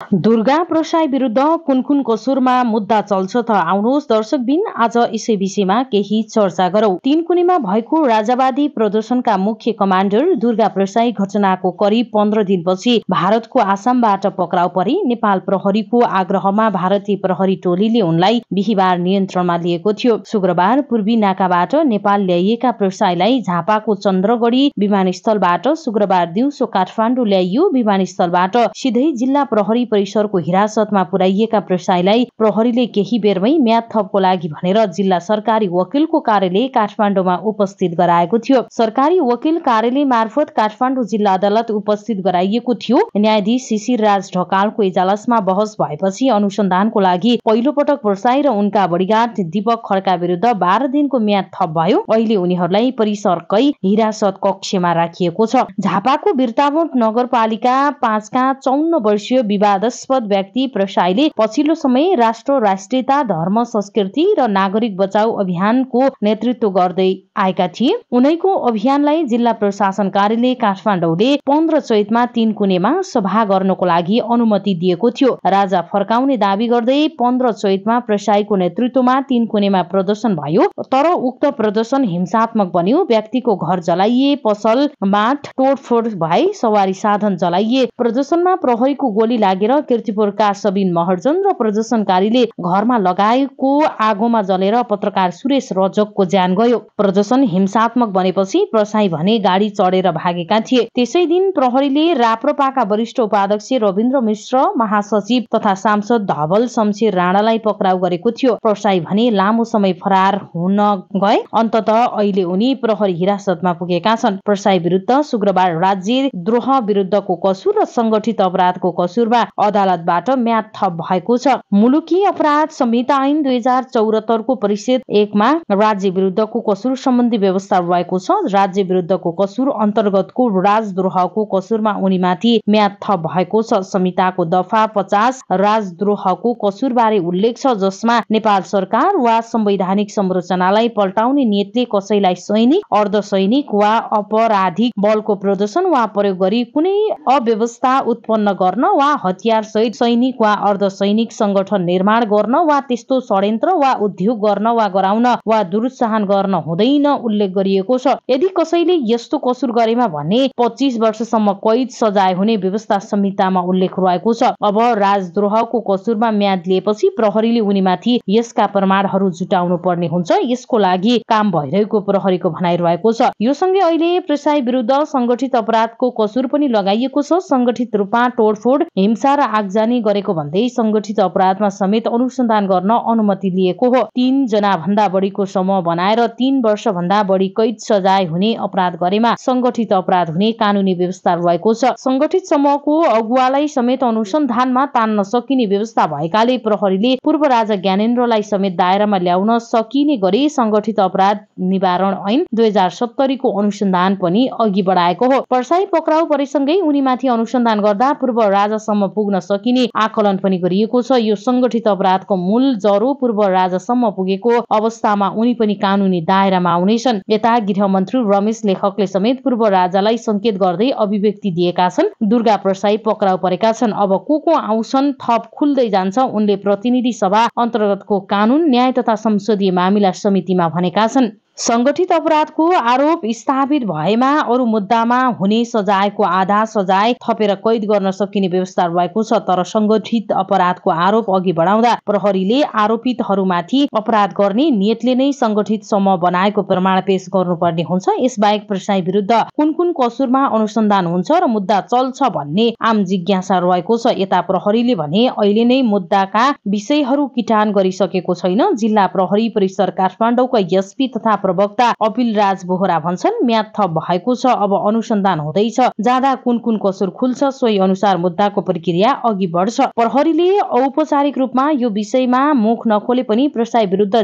दुर्गा प्रसाई विरुद्ध कुन कसुरमा मुद्दा चल्छ त आउनुहोस् दर्शकबिन आज यसै विषयमा केही चर्चा गरौं। तीनकुनेमा भएको राजावादी प्रदर्शनका मुख्य कमाण्डर दुर्गा प्रसाई घटनाको करिब 15 दिनपछि भारतको आसामबाट पक्राउ परे। नेपाल प्रहरीको आग्रहमा भारतीय प्रहरी टोलीले उनलाई बिहीबार नियन्त्रणमा लिएको थियो। शुक्रबार पूर्वी नाकाबाट नेपाल ल्याइएका प्रसाईलाई झापाको चन्द्रगढी विमानस्थलबाट शुक्रबार दिउँसो काठमाडौँ ल्याइयो। विमानस्थलबाट सिधै जिल्ला प्रहरी परिसरको हिरासतमा पुर्याइएका प्रसाईलाई प्रहरीले केही बेरमै म्याद थपको लागि भनेर जिल्ला सरकारी वकिलको कार्यालय काठमाडौँमा उपस्थित गराएको थियो। सरकारी वकिल कार्यालय मार्फत काठमाडौँ जिल्ला अदालत उपस्थित गराइएको थियो। न्यायाधीश शिशिर राज ढकालको इजलासमा बहस भएपछि अनुसन्धानको लागि पहिलो पटक प्रसाई र उनका बडीगार्ड दीपक खड्का विरुद्ध 12 दिनको म्याद थप भयो। अहिले उनीहरूलाई परिसरकै हिरासत कक्षमा राखिएको छ। झापाको बिर्तामोड नगरपालिका 5 का 54 वर्षीय विवादास्पद व्यक्ति प्रसाईले पछिल्लो समय राष्ट्र राष्ट्रियता धर्म संस्कृति र नागरिक बचाउ अभियानको नेतृत्व गर्दै आएका थिए। उनैको अभियानलाई जिल्ला प्रशासन कार्यालय काठमाडौँले 15 चैतमा तीनकुनेमा सभा गर्नको लागि अनुमति दिएको थियो। राजा फर्काउने दावी गर्दै 15 चैतमा प्रसाईको नेतृत्वमा तीनकुनेमा प्रदर्शन भयो, तर उक्त प्रदर्शन हिंसात्मक बन्यो। व्यक्तिको घर जलाइए, पसल माट तोडफोड भए, सवारी साधन जलाइए। प्रदर्शनमा प्रहरीको गोली लागेर किर्तिपुरका सबिन महर्जन र प्रदर्शनकारीले घरमा लगाएको आगोमा जलेर पत्रकार सुरेश रजकको ज्यान गयो। प्रदर्शन हिंसात्मक बनेपछि प्रसाई भने गाडी चढेर भागेका थिए। त्यसै दिन प्रहरीले राप्रपाका वरिष्ठ उपाध्यक्ष रविन्द्र मिश्र, महासचिव तथा सांसद धवल शमशेर राणालाई पक्राउ गरेको थियो। प्रसाई भने लामो समय फरार हुन गए। अन्ततः अहिले उनी प्रहरी हिरासतमा पुगेका छन्। प्रसाई विरुद्ध शुक्रबार राज्य द्रोह विरुद्धको कसुर र संगठित अपराधको कसुरमा अदालतबाट म्याद थप भएको छ। मुलुकी अपराध संहिता ऐन 2074 को परिच्छेद 1 मा राज्य विरुद्धको कसुर सम्बन्धी व्यवस्था रहेको छ। राज्य विरुद्धको कसुर अन्तर्गतको राजद्रोहको कसुरमा उनीमाथि म्याद थप भएको छ। संहिताको दफा 50 राजद्रोहको कसुरबारे उल्लेख छ, जसमा नेपाल सरकार वा संवैधानिक संरचनालाई पल्टाउने नियतले कसैलाई सैनिक, अर्धसैनिक वा अपराधिक बलको प्रदर्शन वा प्रयोग गरी कुनै अव्यवस्था उत्पन्न गर्न वा हतियार सहित सैनिक वा अर्धसैनिक संगठन निर्माण गर्न वा त्यस्तो षड्यन्त्र वा उद्योग गर्न वा गराउन वा दुरुत्साहन गर्न हुँदैन उल्लेख गरिएको छ। यदि कसैले यस्तो कसुर गरेमा भने 25 वर्षसम्म कैद सजाय हुने व्यवस्था संहितामा उल्लेख रहेको छ। अब राजद्रोहको कसुरमा म्याद लिएपछि प्रहरीले उनीमाथि यसका प्रमाणहरू जुटाउनु पर्ने हुन्छ। यसको लागि काम भइरहेको प्रहरीको भनाइ रहेको छ। यो सँगै अहिले प्रसाई विरुद्ध संगठित अपराधको कसुर पनि लगाइएको छ। संगठित रूपमा तोडफोड, हिंसा र आगजनी गरेको भन्दै संगठित अपराधमा समेत अनुसन्धान गर्न अनुमति लिएको हो। 3 जना भन्दा बढीको समूह बनाएर 3 वर्ष भन्दा बढी कैद सजाय हुने अपराध गरेमा संगठित अपराध हुने कानूनी व्यवस्था रहेको छ। संगठित समूहको अगुवालाई समेत अनुसन्धानमा तान्न सकिने व्यवस्था भएकाले प्रहरीले पूर्व राजा ज्ञानेन्द्रलाई समेत दायरामा ल्याउन सकिने गरी संगठित अपराध निवारण ऐन 2070 को अनुसन्धान पनि अघि बढाएको हो। प्रसाई पक्राउ परेसँगै उनीमाथि अनुसन्धान गर्दा पूर्व राजासम्म पुग्न सकिने आकलन पनि गरिएको छ। यो संगठित अपराधको मूल जरो पूर्व राजासम्म पुगेको अवस्थामा उनी पनि कानूनी दायरामा आउनेछन्। यता गृहमन्त्री रमेश लेखकले समेत पूर्व राजालाई संकेत गर्दै अभिव्यक्ति दिएका छन्। दुर्गा प्रसाई पक्राउ परेका छन्। अब को आउँछन् थप खुल्दै जान्छ, उनले प्रतिनिधि सभा अन्तर्गतको कानून, न्याय तथा संसदीय मामिला समितिमा भनेका छन्। संगठित अपराधको आरोप स्थापित भएमा अरू मुद्दामा हुने सजायको आधा सजाय थपेर कैद गर्न सकिने व्यवस्था रहेको छ। तर संगठित अपराधको आरोप अघि बढाउँदा प्रहरीले आरोपितहरूमाथि अपराध गर्ने नियतले नै संगठित समूह बनाएको प्रमाण पेश गर्नुपर्ने हुन्छ। यसबाहेक प्रसाई विरुद्ध कुन कसुरमा अनुसन्धान हुन्छ र मुद्दा चल्छ भन्ने आम जिज्ञासा रहेको छ। यता प्रहरीले भने अहिले नै मुद्दाका विषयहरू किटान गरिसकेको छैन। जिल्ला प्रहरी परिसर काठमाडौँका एसपी तथा प्रवक्ता अपिल राज बोहरा भन्छन्, म्याद थप भएको छ, अब अनुसन्धान हुँदैछ। जाँदा कुन कसुर खुल्छ सोही अनुसार मुद्दाको प्रक्रिया अघि बढ्छ। प्रहरीले औपचारिक रूपमा यो विषयमा मुख नखोले पनि प्रसाई विरुद्ध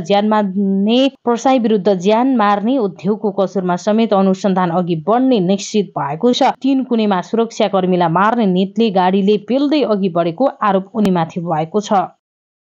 ज्यान मार्ने उद्योगको कसुरमा समेत अनुसन्धान अघि बढ्ने निश्चित भएको छ। तीनकुनेमा सुरक्षाकर्मीलाई मार्ने नियतले गाडीले पेल्दै अघि बढेको आरोप उनीमाथि भएको छ।